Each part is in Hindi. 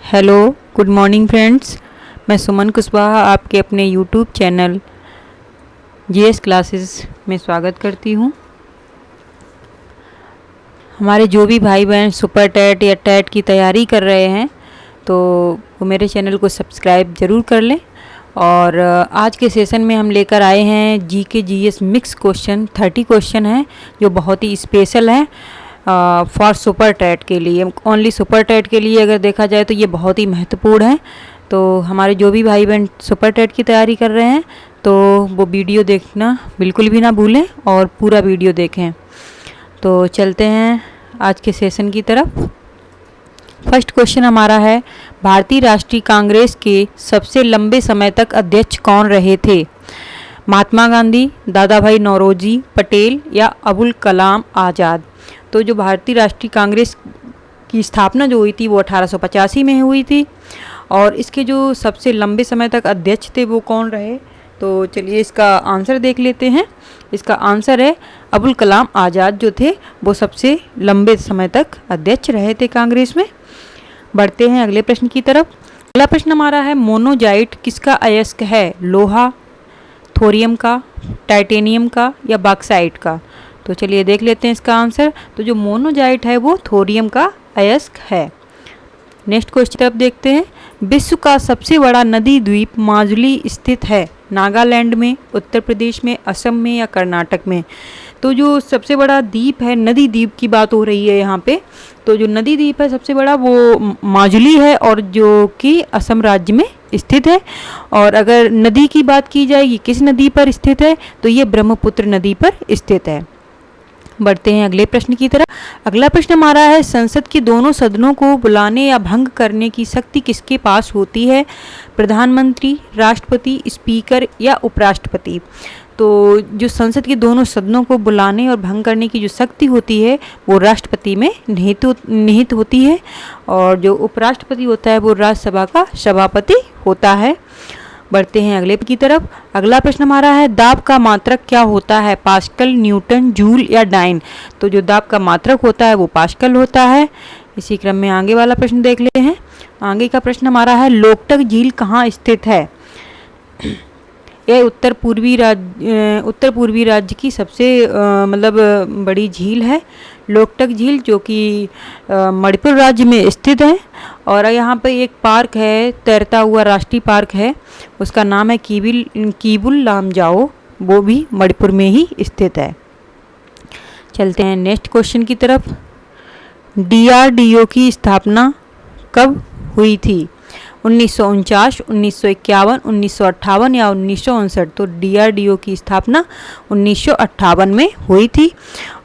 Hello, good morning friends. मैं सुमन कुशवाहा आपके अपने यूट्यूब चैनल जीएस क्लासेस में स्वागत करती हूँ। हमारे जो भी भाई बहन सुपर टेट या टेट की तैयारी कर रहे हैं तो वो मेरे चैनल को सब्सक्राइब ज़रूर कर लें। और आज के सेशन में हम लेकर आए हैं GK GS mix question 30 question हैं जो बहुत ही स्पेशल हैं फॉर सुपर टेट के लिए। ओनली सुपर टेट के लिए अगर देखा जाए तो ये बहुत ही महत्वपूर्ण है। तो हमारे जो भी भाई बहन सुपर टेट की तैयारी कर रहे हैं तो वो वीडियो देखना बिल्कुल भी ना भूलें और पूरा वीडियो देखें। तो चलते हैं आज के सेशन की तरफ। फर्स्ट क्वेश्चन हमारा है, भारतीय राष्ट्रीय कांग्रेस के सबसे लंबे समय तक अध्यक्ष कौन रहे थे? महात्मा गांधी, दादा भाई नौरोजी पटेल या अबुल कलाम आज़ाद। तो जो भारतीय राष्ट्रीय कांग्रेस की स्थापना जो हुई थी वो 1885 में हुई थी और इसके जो सबसे लंबे समय तक अध्यक्ष थे वो कौन रहे? तो चलिए इसका आंसर देख लेते हैं। इसका आंसर है अबुल कलाम आज़ाद जो थे वो सबसे लंबे समय तक अध्यक्ष रहे थे कांग्रेस में। बढ़ते हैं अगले प्रश्न की तरफ। अगला प्रश्न हमारा है, मोनोजाइट किसका अयस्क है? लोहा, थोरियम का, टाइटेनियम का या बॉक्साइट का? तो चलिए देख लेते हैं इसका आंसर। तो जो मोनोजाइट है वो थोरियम का अयस्क है। नेक्स्ट क्वेश्चन अब देखते हैं, विश्व का सबसे बड़ा नदी द्वीप माजुली स्थित है? नागालैंड में, उत्तर प्रदेश में, असम में या कर्नाटक में? तो जो सबसे बड़ा द्वीप है, नदी द्वीप की बात हो रही है यहाँ पे, तो जो नदी द्वीप है सबसे बड़ा वो माजुली है और जो कि असम राज्य में स्थित है। और अगर नदी की बात की जाएगी किस नदी पर स्थित है तो ये ब्रह्मपुत्र नदी पर स्थित है। बढ़ते हैं अगले प्रश्न की तरफ। अगला प्रश्न हमारा है, संसद के दोनों सदनों को बुलाने या भंग करने की शक्ति किसके पास होती है? प्रधानमंत्री, राष्ट्रपति, स्पीकर या उपराष्ट्रपति? तो जो संसद के दोनों सदनों को बुलाने और भंग करने की जो शक्ति होती है वो राष्ट्रपति में निहित होती है और जो उपराष्ट्रपति होता है वो राज्यसभा का सभापति होता है। बढ़ते हैं अगले की तरफ। अगला प्रश्न हमारा है, दाब का मात्रक क्या होता है? पास्कल, न्यूटन, जूल या डाइन? तो जो दाब का मात्रक होता है वो पास्कल होता है। इसी क्रम में आगे वाला प्रश्न देख लेते हैं। आगे का प्रश्न हमारा है, लोकटक झील कहाँ स्थित है? यह उत्तर पूर्वी राज्य की सबसे बड़ी झील है लोकटक झील, जो कि मणिपुर राज्य में स्थित है। और यहाँ पे एक पार्क है, तैरता हुआ राष्ट्रीय पार्क है, उसका नाम है कीबुल लामजाओ, वो भी मणिपुर में ही स्थित है। चलते हैं नेक्स्ट क्वेश्चन की तरफ। डीआरडीओ की स्थापना कब हुई थी? 1949, 1951, 1958 या 1959? तो डीआरडीओ की स्थापना 1958 में हुई थी।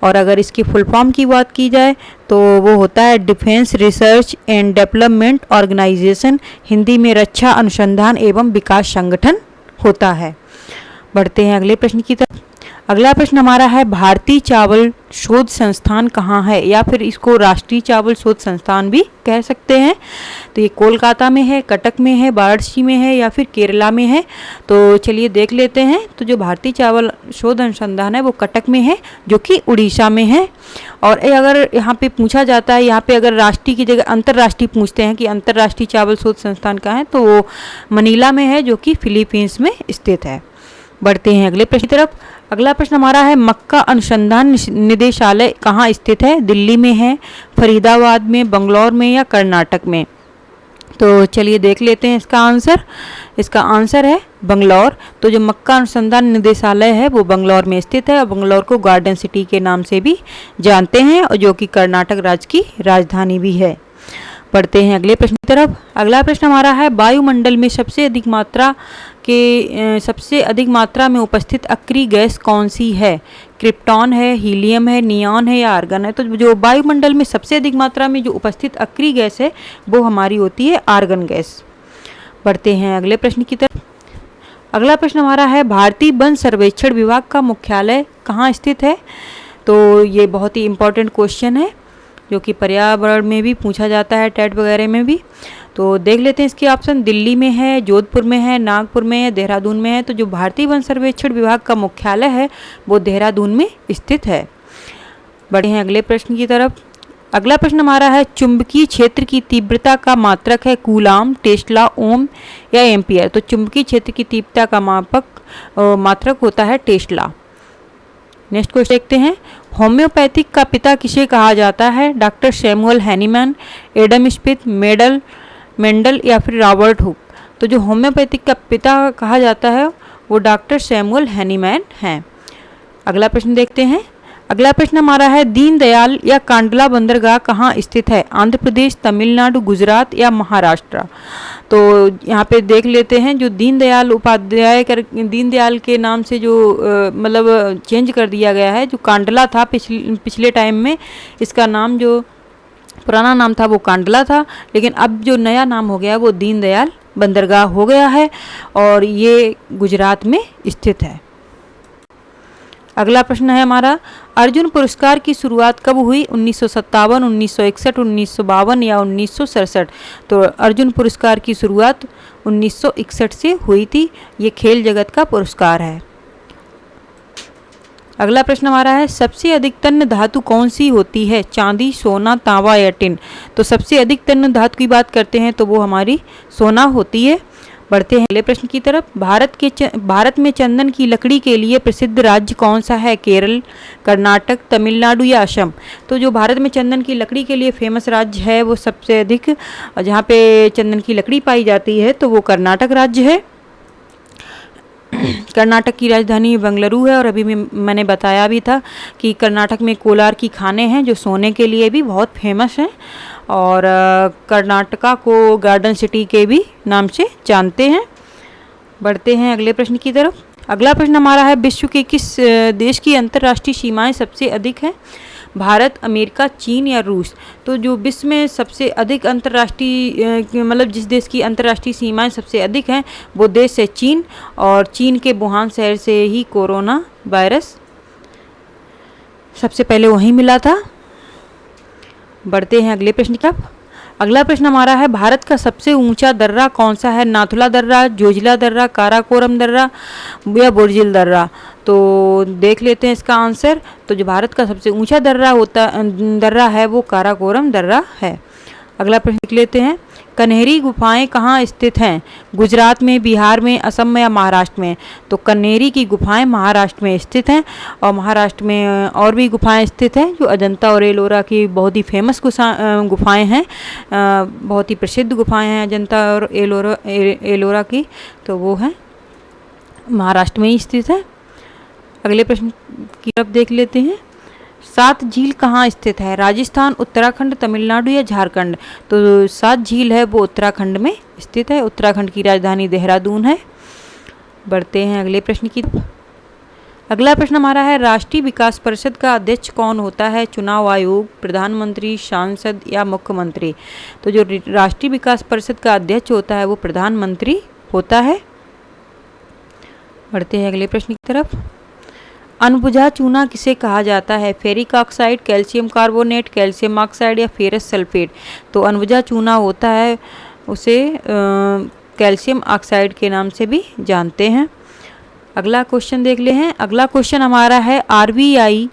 और अगर इसकी फुल फॉर्म की बात की जाए तो वो होता है defence research and development organisation, Hindi में रक्षा अनुसंधान एवं विकास संगठन होता है। बढ़ते हैं अगले प्रश्न की तरफ। अगला प्रश्न हमारा है, भारतीय चावल शोध संस्थान कहाँ है? या फिर इसको राष्ट्रीय चावल शोध संस्थान भी कह सकते हैं। तो ये कोलकाता में है, कटक में है, वाराणसी में है या फिर केरला में है? तो चलिए देख लेते हैं। तो जो भारतीय चावल शोध अनुसंधान है वो कटक में है जो कि उड़ीसा में है। और अगर यहाँ पे पूछा जाता है, यहाँ पे अगर राष्ट्रीय की जगह अंतर्राष्ट्रीय पूछते हैं कि अंतर्राष्ट्रीय चावल शोध संस्थान कहाँ है, तो वो मनीला में है जो कि फिलीपींस में स्थित है। बढ़ते हैं अगले प्रश्न की तरफ। अगला प्रश्न हमारा है, मक्का अनुसंधान निदेशालय कहाँ स्थित है? दिल्ली में है, फरीदाबाद में, बंगलौर में या कर्नाटक में? तो चलिए देख लेते हैं इसका आंसर। इसका आंसर है बंगलौर। तो जो मक्का अनुसंधान निदेशालय है वो बंगलौर में स्थित है और बंगलौर को गार्डन सिटी के नाम से भी जानते हैं और जो कि कर्नाटक राज्य की राजधानी भी है। बढ़ते हैं अगले प्रश्न की तरफ। अगला प्रश्न हमारा है, वायुमंडल में सबसे अधिक मात्रा में उपस्थित अक्रिय गैस कौन सी है? क्रिप्टॉन है, हीलियम है, नियॉन है या आर्गन है? तो जो वायुमंडल में सबसे अधिक मात्रा में जो उपस्थित अक्रिय गैस है वो हमारी होती है आर्गन गैस। बढ़ते हैं अगले प्रश्न की तरफ। अगला प्रश्न हमारा है, भारतीय वन सर्वेक्षण विभाग का मुख्यालय कहाँ स्थित है? तो ये बहुत ही इम्पोर्टेंट क्वेश्चन है जो कि पर्यावरण में भी पूछा जाता है, टेट वगैरह में भी। तो देख लेते हैं इसके ऑप्शन। दिल्ली में है, जोधपुर में है, नागपुर में है, देहरादून में है? तो जो भारतीय वन सर्वेक्षण विभाग का मुख्यालय है वो देहरादून में स्थित है। बढ़े हैं अगले प्रश्न की तरफ। अगला प्रश्न हमारा है चुंबकीय क्षेत्र की तीव्रता का मात्रक है कूलाम, टेस्ला, ओम या एम्पियर। तो चुंबकीय क्षेत्र की तीव्रता का मात्रक होता है टेस्ला। नेक्स्ट क्वेश्चन देखते हैं, होम्योपैथिक का पिता किसे कहा जाता है? Doctor Samuel Hahnemann, Adam Smith, Mendel या फिर रॉबर्ट हुक। तो जो होम्योपैथिक का पिता कहा जाता है वो डॉक्टर सैमुअल हैनीमैन हैं। अगला प्रश्न देखते हैं, अगला प्रश्न हमारा है दीनदयाल या कांडला बंदरगाह कहाँ स्थित है? आंध्र प्रदेश, तमिलनाडु, गुजरात या महाराष्ट्र। तो यहाँ पे देख लेते हैं, जो दीनदयाल के नाम से जो मतलब चेंज कर दिया गया है, जो कांडला था पिछले टाइम में, इसका नाम जो पुराना नाम था वो कांडला था, लेकिन अब जो नया नाम हो गया वो दीनदयाल बंदरगाह हो गया है और ये गुजरात में स्थित है। अगला प्रश्न है हमारा, अर्जुन पुरस्कार की शुरुआत कब हुई? 1957, 1961, 1952 या 1967। तो अर्जुन पुरस्कार की शुरुआत 1961 से हुई थी। ये खेल जगत का पुरस्कार है। अगला प्रश्न हमारा है, सबसे अधिक तन्य धातु कौन सी होती है? चांदी, सोना, तांबा या टिन। तो सबसे अधिक तन्य धातु की बात करते हैं तो वो हमारी सोना होती है। बढ़ते हैं अगले प्रश्न की तरफ, भारत में चंदन की लकड़ी के लिए प्रसिद्ध राज्य कौन सा है? केरल, कर्नाटक, तमिलनाडु या असम। तो जो भारत में चंदन की लकड़ी के लिए फेमस राज्य है वो सबसे अधिक जहाँ पे चंदन की लकड़ी पाई जाती है तो वो कर्नाटक राज्य है। कर्नाटक की राजधानी बेंगलुरु है और अभी मैंने बताया भी था कि कर्नाटक में कोलार की खानें हैं जो सोने के लिए भी बहुत फेमस हैं और कर्नाटका को गार्डन सिटी के भी नाम से जानते हैं। बढ़ते हैं अगले प्रश्न की तरफ। अगला प्रश्न हमारा है, विश्व के किस देश की अंतर्राष्ट्रीय सीमाएं सबसे अधिक हैं? भारत, अमेरिका, चीन या रूस। तो जो विश्व में सबसे अधिक अंतर्राष्ट्रीय मतलब जिस देश की अंतर्राष्ट्रीय सीमाएं सबसे अधिक हैं वो देश है चीन, और चीन के वुहान शहर से ही कोरोना वायरस सबसे पहले वहीं मिला था। बढ़ते हैं अगले प्रश्न की तरफ। अगला प्रश्न हमारा है, भारत का सबसे ऊंचा दर्रा कौन सा है? नाथुला दर्रा, जोजिला दर्रा, काराकोरम दर्रा या बोरजिल दर्रा। तो देख लेते हैं इसका आंसर। तो जो भारत का सबसे ऊंचा दर्रा है वो काराकोरम दर्रा है। अगला प्रश्न देख लेते हैं, कन्हेरी गुफाएं कहाँ स्थित हैं? गुजरात में, बिहार में, असम में या महाराष्ट्र में। तो कन्हेरी की गुफाएं महाराष्ट्र में स्थित हैं और महाराष्ट्र में और भी गुफाएं स्थित हैं जो अजंता और एलोरा की बहुत ही फेमस गुफाएं हैं, बहुत ही प्रसिद्ध गुफाएं हैं अजंता और एलोरा की, तो वो हैं महाराष्ट्र में ही स्थित है। अगले प्रश्न की तरफ देख लेते हैं, 7 झील कहाँ स्थित है? राजस्थान, उत्तराखंड, तमिलनाडु या झारखंड। तो 7 झील है वो उत्तराखंड में स्थित है। उत्तराखंड की राजधानी देहरादून है। बढ़ते हैं अगले प्रश्न की। अगला प्रश्न हमारा है, राष्ट्रीय विकास परिषद का अध्यक्ष कौन होता है? चुनाव आयोग, प्रधानमंत्री, सांसद या मुख्यमंत्री। तो जो राष्ट्रीय विकास परिषद का अध्यक्ष होता है वो प्रधानमंत्री होता है। बढ़ते हैं अगले प्रश्न की तरफ। अनबुझा चूना किसे कहा जाता है? Ferric oxide, calcium carbonate, calcium oxide या फेरस सल्फेट। तो अनबुझा चूना होता है उसे कैल्शियम ऑक्साइड के नाम से भी जानते हैं। अगला क्वेश्चन देख ले हैं। अगला क्वेश्चन हमारा है, आरबीआई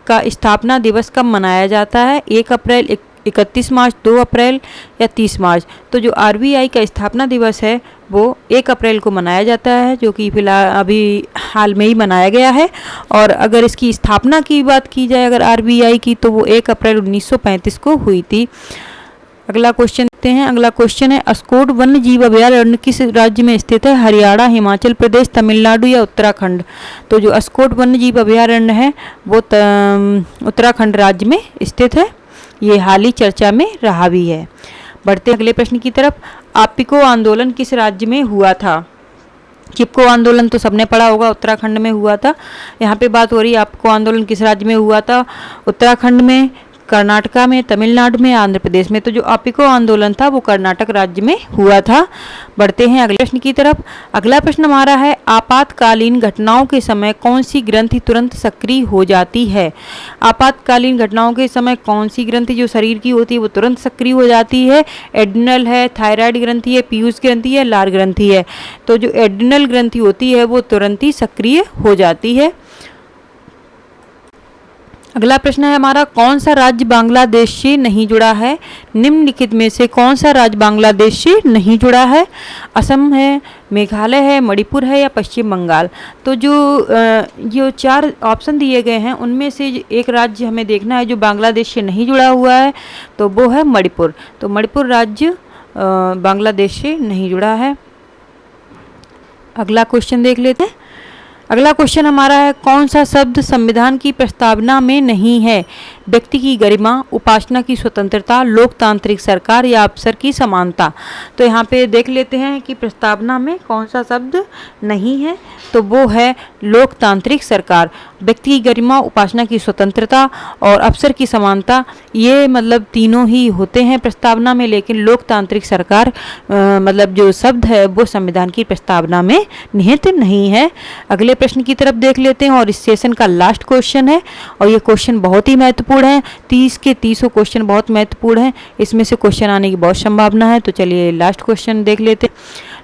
का स्थापना दिवस कब मनाया जाता है? 1 अप्रैल, 31 मार्च, 2 अप्रैल या 30 मार्च। तो जो आरबीआई का स्थापना दिवस है वो 1 अप्रैल को मनाया जाता है, जो कि फिलहाल अभी हाल में ही मनाया गया है। और अगर इसकी स्थापना की बात की जाए अगर आरबीआई की, तो वो 1 अप्रैल 1935 को हुई थी। अगला क्वेश्चन देखते हैं। अगला क्वेश्चन है, अस्कोट वन्य जीव अभयारण्य किस राज्य में स्थित है? हरियाणा, हिमाचल प्रदेश, तमिलनाडु या उत्तराखंड। तो जो अस्कोट वन्य जीव अभयारण्य है वो उत्तराखंड राज्य में स्थित है। ये हाल ही चर्चा में रहा भी है। बढ़ते अगले प्रश्न की तरफ। आपिको आंदोलन किस राज्य में हुआ था? चिपको आंदोलन तो सबने पढ़ा होगा, उत्तराखंड में हुआ था। यहाँ पे बात हो रही है आपिको आंदोलन किस राज्य में हुआ था? उत्तराखंड में, कर्नाटका में, तमिलनाडु में, आंध्र प्रदेश में। तो जो आपिको आंदोलन था वो कर्नाटक राज्य में हुआ था। बढ़ते हैं अगले प्रश्न की तरफ। अगला प्रश्न हमारा है, आपातकालीन घटनाओं के समय कौन सी ग्रंथि तुरंत सक्रिय हो जाती है? आपातकालीन घटनाओं के समय कौन सी ग्रंथि जो शरीर की होती है वो तुरंत सक्रिय हो जाती है? एड्रिनल है, थायराइड ग्रंथि है, पीयूष ग्रंथि है, लार ग्रंथि है। तो जो एड्रिनल ग्रंथि होती है वो तुरंत ही सक्रिय हो जाती है। अगला प्रश्न है हमारा, कौन सा राज्य बांग्लादेश से नहीं जुड़ा है? निम्नलिखित में से कौन सा राज्य बांग्लादेश से नहीं जुड़ा है? असम है, मेघालय है, मणिपुर है या पश्चिम बंगाल? तो जो 4 ऑप्शन दिए गए हैं उनमें से एक राज्य हमें देखना है जो बांग्लादेश से नहीं जुड़ा हुआ है, तो वो है मणिपुर। तो मणिपुर राज्य बांग्लादेश से नहीं जुड़ा है। अगला क्वेश्चन देख लेते हैं। अगला क्वेश्चन हमारा है, कौन सा शब्द संविधान की प्रस्तावना में नहीं है? व्यक्ति की गरिमा, उपासना की स्वतंत्रता, लोकतांत्रिक सरकार या अवसर की समानता? तो यहाँ पे देख लेते हैं कि प्रस्तावना में कौन सा शब्द नहीं है, तो वो है लोकतांत्रिक सरकार। व्यक्ति की गरिमा, उपासना की स्वतंत्रता और अवसर की समानता, ये मतलब तीनों ही होते हैं प्रस्तावना में, लेकिन लोकतांत्रिक सरकार मतलब जो शब्द है वो संविधान की प्रस्तावना में निहित नहीं है। अगले प्रश्न की तरफ देख लेते हैं और इस सेशन का लास्ट क्वेश्चन है और ये क्वेश्चन बहुत ही महत्वपूर्ण है। 30 के 30 क्वेश्चन बहुत महत्वपूर्ण है, इसमें से क्वेश्चन आने की बहुत संभावना है। तो चलिए लास्ट क्वेश्चन देख लेते हैं।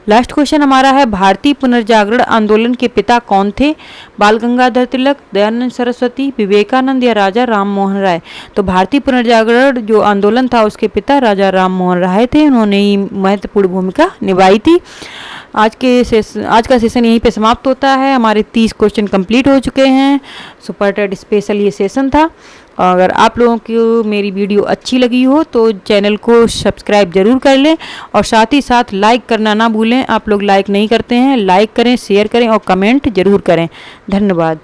लास्ट क्वेश्चन हमारा है, भारतीय पुनर्जागरण आंदोलन के पिता कौन थे? बाल गंगाधर तिलक, दयानंद सरस्वती, विवेकानंद या राजा राम मोहन राय? तो भारतीय पुनर्जागरण जो आंदोलन था उसके पिता राजा राम मोहन राय थे, उन्होंने ही महत्वपूर्ण भूमिका निभाई थी। आज का सेशन यहीं पे समाप्त होता है। हमारे 30 क्वेश्चन कंप्लीट हो चुके हैं। सुपर टेट स्पेशल ये सेशन था। अगर आप लोगों को मेरी वीडियो अच्छी लगी हो तो चैनल को सब्सक्राइब जरूर कर लें और साथ ही साथ लाइक करना ना भूलें। आप लोग लाइक नहीं करते हैं, लाइक करें, शेयर करें और कमेंट जरूर करें। धन्यवाद।